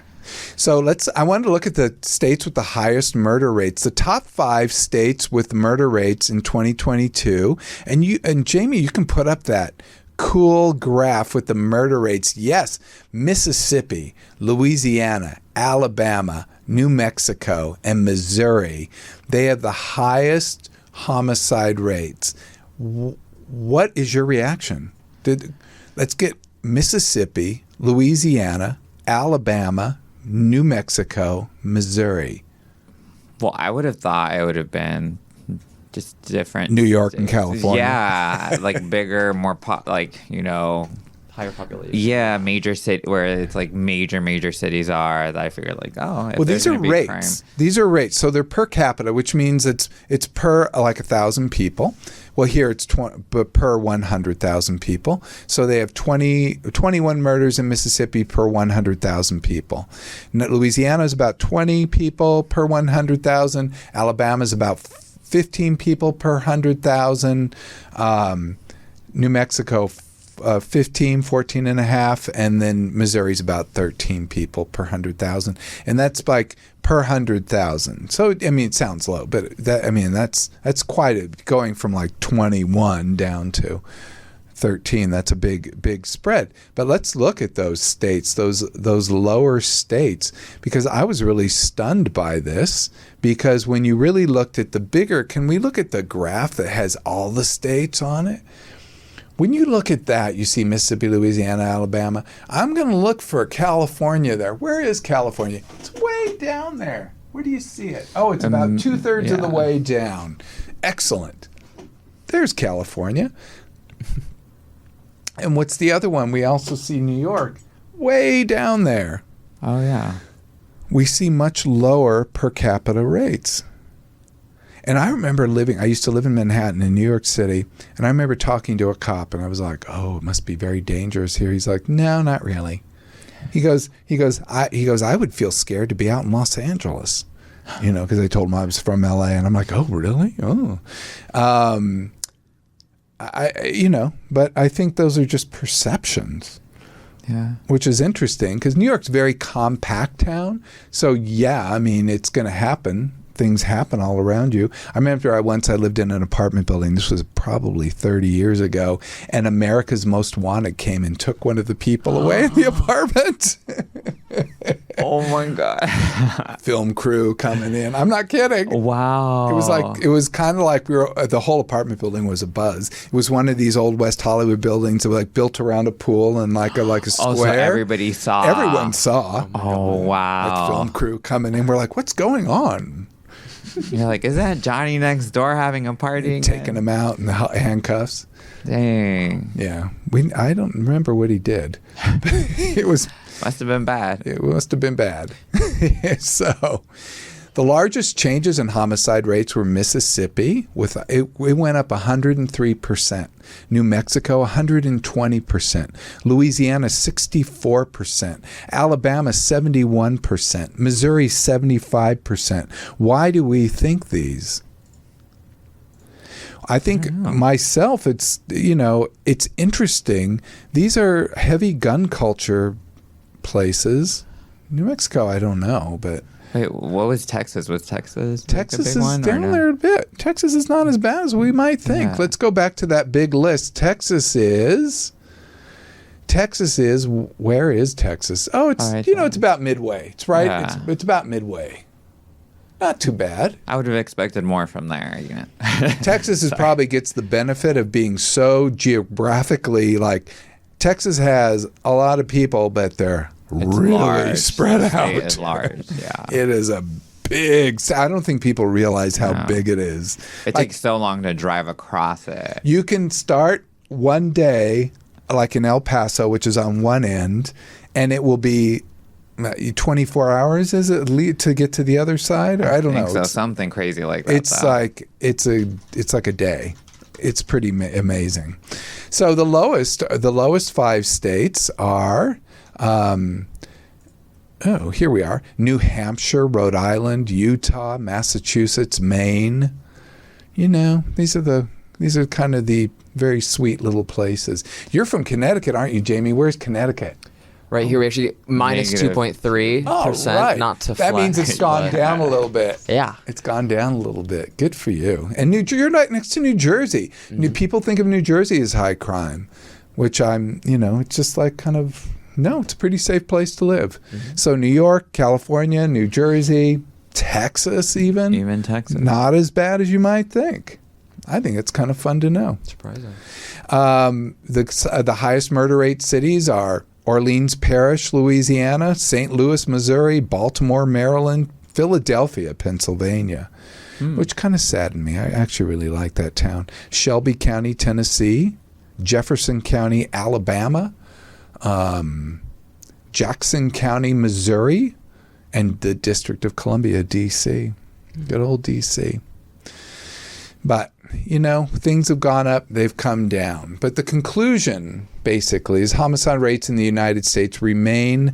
So I wanted to look at the states with the highest murder rates, the top 5 states with murder rates in 2022. And Jamie, you can put up that cool graph with the murder rates. Yes, Mississippi, Louisiana, Alabama, New Mexico, and Missouri. They have the highest homicide rates. What is your reaction? Let's get Mississippi, Louisiana, Alabama, New Mexico, Missouri. Well, I would have thought it would have been just different. New York and California. Yeah, like bigger, more Higher population. Yeah, major city where it's like major cities are. That I figured like, if well, there's these are gonna be rates. crime. These are rates. So they're per capita, which means it's per like 1,000 people. Well, here it's per 100,000 people. So they have 21 murders in Mississippi per 100,000 people. Louisiana is about 20 people per 100,000. Alabama is about 15 people per 100,000. New Mexico, 14 and a half, and then Missouri's about 13 people per 100,000, and that's like per 100,000. So I mean, it sounds low, but that's quite going from like 21 down to 13. That's a big spread. But let's look at those states, those lower states, because I was really stunned by this. Because when you really looked at the bigger, can we look at the graph that has all the states on it? When you look at that, you see Mississippi, Louisiana, Alabama. I'm going to look for California there. Where is California? It's way down there. Where do you see it? Oh, it's about 2/3 of the way down. Excellent. There's California. And what's the other one? We also see New York. Way down there. Oh, yeah. We see much lower per capita rates. And I remember I used to live in Manhattan in New York City, and I remember talking to a cop, and I was like, oh, it must be very dangerous here. He's like, no, not really. He goes, I would feel scared to be out in Los Angeles, because I told him I was from LA, and I'm like, oh, really? Oh. But I think those are just perceptions. Yeah. Which is interesting, because New York's a very compact town. So, yeah, I mean, it's going to happen. Things happen all around you. I remember I lived in an apartment building. This was probably 30 years ago, and America's Most Wanted came and took one of the people away in the apartment. Oh my God. Film crew coming in. I'm not kidding. Wow. It was kind of like the whole apartment building was a buzz. It was one of these old West Hollywood buildings that were like built around a pool and like a square. Oh, so everybody saw. Everyone saw. Oh, wow. Like film crew coming in. We're like, what's going on? You're like, is that Johnny Nextdoor having a party? Taking him out in the handcuffs. Dang. Yeah. I don't remember what he did. Must have been bad. It must have been bad. So the largest changes in homicide rates were Mississippi. It went up 103%. New Mexico, 120%. Louisiana, 64%. Alabama, 71%. Missouri, 75%. Why do we think these? I think myself, it's interesting. These are heavy gun culture places. New Mexico, I don't know, but... Wait, what was Texas? Was Texas Texas a big one, is down there a bit. Texas is not as bad as we might think. Yeah. Let's go back to that big list. Texas is, where is Texas? Oh, it's about midway. It's right. Yeah. It's about midway. Not too bad. I would have expected more from there. Texas probably gets the benefit of being so geographically, Texas has a lot of people, but they're really large. spread out. It's large, yeah. It is a big... I don't think people realize how big it is. It takes so long to drive across it. You can start one day, like in El Paso, which is on one end, and it will be 24 hours, is it, to get to the other side? I don't know. So something crazy like that. It's like a day. It's pretty amazing. So the lowest 5 states are... here we are. New Hampshire, Rhode Island, Utah, Massachusetts, Maine. These are kind of the very sweet little places. You're from Connecticut, aren't you, Jamie? Where's Connecticut? Right here, we actually minus Negative. 2.3%, right. not to That means it's gone but- down a little bit. Yeah. It's gone down a little bit. Good for you. And you're right next to New Jersey. People think of New Jersey as high crime, which it's just like kind of, no, it's a pretty safe place to live. So New York, California, New Jersey, Texas even Texas. not as bad as you might think. I think it's kind of fun to know. Surprising. The highest murder rate cities are Orleans Parish, Louisiana, St. Louis, Missouri, Baltimore, Maryland, Philadelphia, Pennsylvania, which kind of saddened me. I actually really like that town. Shelby County, Tennessee, Jefferson County, Alabama, Jackson County, Missouri, and the District of Columbia, D.C. Good old D.C. But, things have gone up, they've come down. But the conclusion, basically, is homicide rates in the United States remain,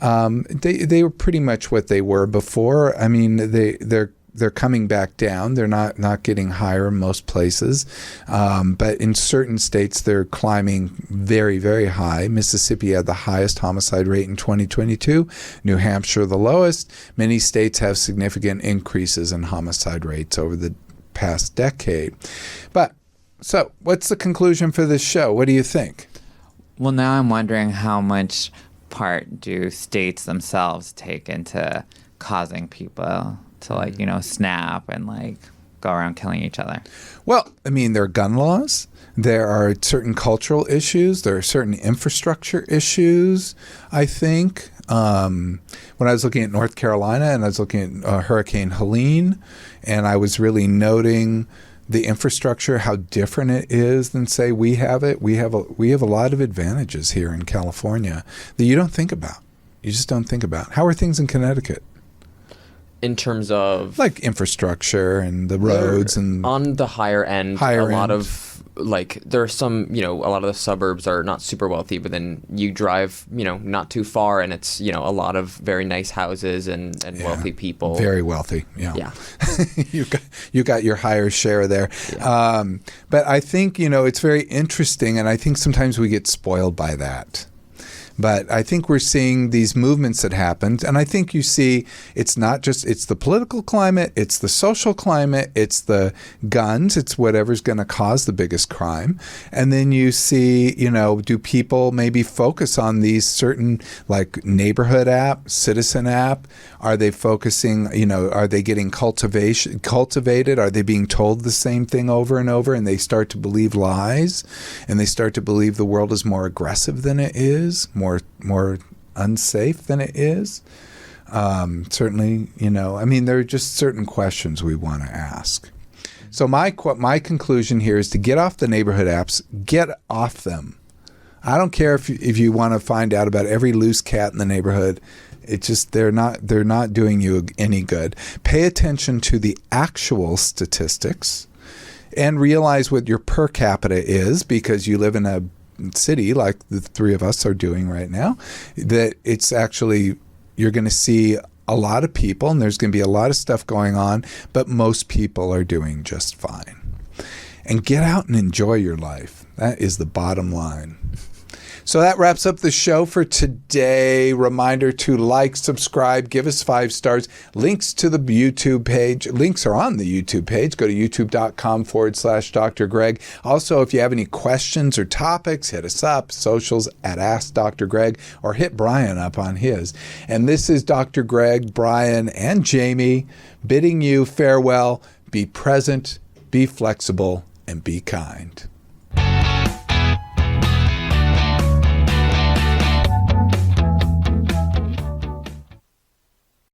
they were pretty much what they were before. I mean, they're coming back down. They're not getting higher in most places. But in certain states, they're climbing very, very high. Mississippi had the highest homicide rate in 2022. New Hampshire, the lowest. Many states have significant increases in homicide rates over the past decade. So what's the conclusion for this show? What do you think? Well, now I'm wondering how much part do states themselves take into causing people to snap and go around killing each other. Well, I mean, there are gun laws. There are certain cultural issues. There are certain infrastructure issues, I think. When I was looking at North Carolina and I was looking at Hurricane Helene, and I was really noting the infrastructure, how different it is than, say, we have it. We have a lot of advantages here in California that you don't think about. You just don't think about. How are things in Connecticut? In terms of Like infrastructure and the roads and on the higher end, a lot of there are some, a lot of the suburbs are not super wealthy, but then you drive, not too far and it's, a lot of very nice houses and wealthy people. Very wealthy. Yeah. Yeah. you got your higher share there. Yeah. But I think, it's very interesting, and I think sometimes we get spoiled by that. But I think we're seeing these movements that happened. And I think you see it's not just, it's the political climate, it's the social climate, it's the guns, it's whatever's going to cause the biggest crime. And then you see, do people maybe focus on these certain like neighborhood app, citizen app? Are they focusing, are they getting cultivated? Are they being told the same thing over and over and they start to believe lies and they start to believe the world is more aggressive than it is, more unsafe than it is? Certainly, there are just certain questions we want to ask. So my conclusion here is to get off the neighborhood apps, get off them. I don't care if you want to find out about every loose cat in the neighborhood. It's just they're not doing you any good. Pay attention to the actual statistics and realize what your per capita is, because you live in a city like the three of us are doing right now, that it's actually, you're going to see a lot of people and there's going to be a lot of stuff going on, but most people are doing just fine. And get out and enjoy your life. That is the bottom line. So that wraps up the show for today. Reminder to like, subscribe, give us 5 stars. Links to the YouTube page. Links are on the YouTube page. Go to youtube.com/Dr. Greg. Also, if you have any questions or topics, hit us up. Socials at Ask Dr. Greg, or hit Brian up on his. And this is Dr. Greg, Brian, and Jamie bidding you farewell. Be present, be flexible, and be kind.